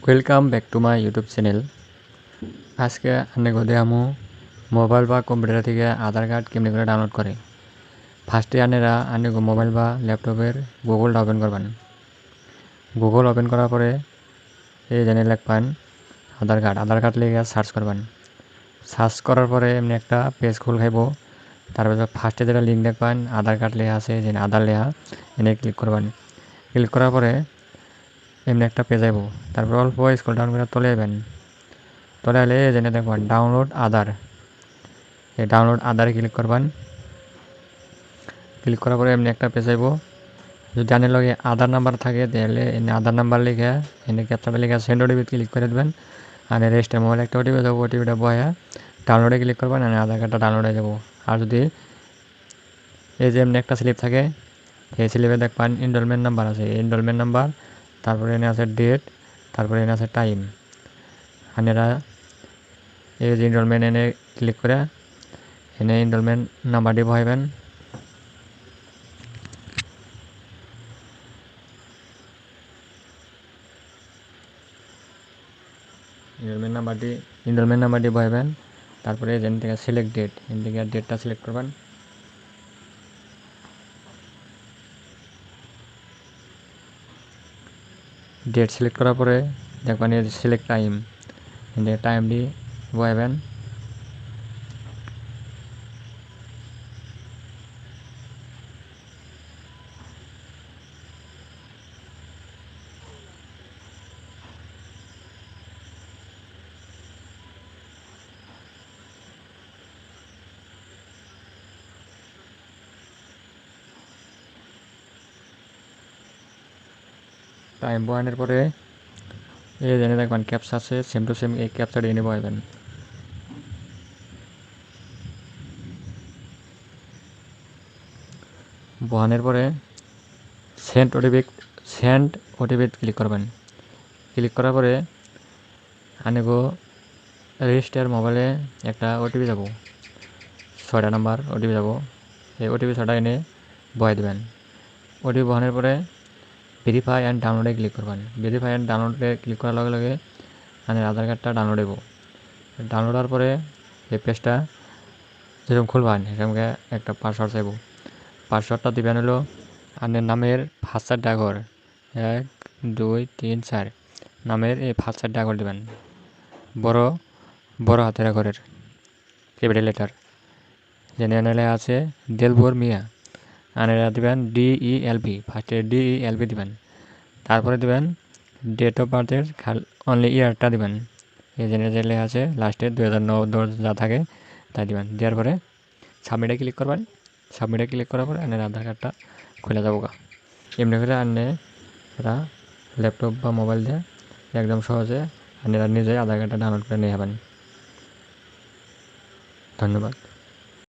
Welcome back to my YouTube channel. আজকে আমি দেখামু mobile বা কম্পিউটার থেকে আধার কার্ড কেমনি করে ডাউনলোড করে। ফার্স্টে আনে মোবাইল বা ল্যাপটপের গুগলটা ওপেন করবেন। গুগল ওপেন করার পরে এই জানে লিখবেন আধার কার্ড লিখে সার্চ করবেন। সার্চ করার পরে এমনি একটা পেজ খুল খাইব। তারপরে ফার্স্টে যেটা লিঙ্ক দেখবেন আধার কার্ড লেখা আছে, যে আধার লেখা এনে ক্লিক করবেন। ক্লিক করার পরে এমনি একটা পেজ আইব। তারপর অল্প স্ক্রল ডাউন করে চলে যাবেন। চলে এলে জেনে দেখবেন ডাউনলোড আধার, এই ডাউনলোড আধারে ক্লিক করবেন। ক্লিক করার পরে এমনি একটা পেজ আইব। যদি আনের লগে আধার নাম্বার থাকে তাহলে এনে আধার নাম্বার লিখে এনে ক্যাপচাটা লিখে সেন্ড ওটিপি ক্লিক করে দেবেন। আর রেজিস্টার মোবাইল একটা ওটিপি যাবো, ওটিপিটা বয়া ডাউনলোডে ক্লিক করবেন, আর আধার কার্ডটা ডাউনলোড হয়ে যাবো। আর যদি এই যে এমনি একটা স্লিপ থাকে, এই স্লিপে দেখবেন এনরোলমেন্ট নাম্বার আছে, এনরোলমেন্ট নাম্বার, তারপরে এনে আছে ডেট, তারপরে এনে আছে টাইম। আপনারা এই যে এনরোলমেন্ট এনে ক্লিক করে এনে এনরোলমেন্ট নাম্বারটি বহাইবেন। এনরোলমেন্ট নাম্বারটি বহাইবেন। তারপরে এখান থেকে সিলেক্ট ডেট, এখান থেকে ডেটটা সিলেক্ট করবেন। ডেট সিলেক্ট করার পরে দেখবেন এই সিলেক্ট টাইম, এখান থেকে টাইমটি বহাইবেন। টাইম বহানোর পরে এই জেনে দেখবেন ক্যাপচা আছে, সেম টু সেম এই ক্যাপচাটি এনে বহাইবেন। বহানোর পরে সেন্ড ওটিপি ক্লিক করবেন। ক্লিক করার পরে আনেগো রেজিস্টার মোবাইলে একটা ওটিপি যাব, 6টা নাম্বার ওটিপি যাব। এই ওটিপি 6টা এনে বহাই দেবেন। ওটিপি বহানোর পরে ভেরিফাই অ্যান্ড ডাউনলোডে ক্লিক করবেন। ভেরিফাই অ্যান্ড ডাউনলোডে ক্লিক করার লগে লগে মানে আধার কার্ডটা ডাউনলোড হইব। ডাউনলোড হওয়ার পরে এই পেজটা যেরকম খুলবেন সেরকম একটা পাসওয়ার্ড চাইব। পাসওয়ার্ডটা দিবেন হলো আপনার নামের ফার্স্ট 4টা অক্ষর, 1 2 3 4 নামের এই ফার্স্ট 4টা অক্ষর দেবেন, বড় হাতের অক্ষরের ক্যাপিটাল লেটার। জেনে আছে দেলবর মিয়া, আনেরা দিবেন DELB, ফার্স্টে DELB দিবেন। তারপরে দিবেন ডেট অফ বার্থের অনলি ইয়ারটা দিবেন। এই জেনে আছে লাস্টে 2009 যা থাকে তাই দিবেন। দেওয়ার পরে সাবমিটে ক্লিক করবেন। সাবমিটে ক্লিক করার পরে আনের আধার কার্ডটা খুলে যাবো। এমনি করে আনেরা ল্যাপটপ বা মোবাইল দিয়ে একদম সহজে আনেরা নিজে আধার কার্ডটা ডাউনলোড করে নিয়ে যাবেন। ধন্যবাদ।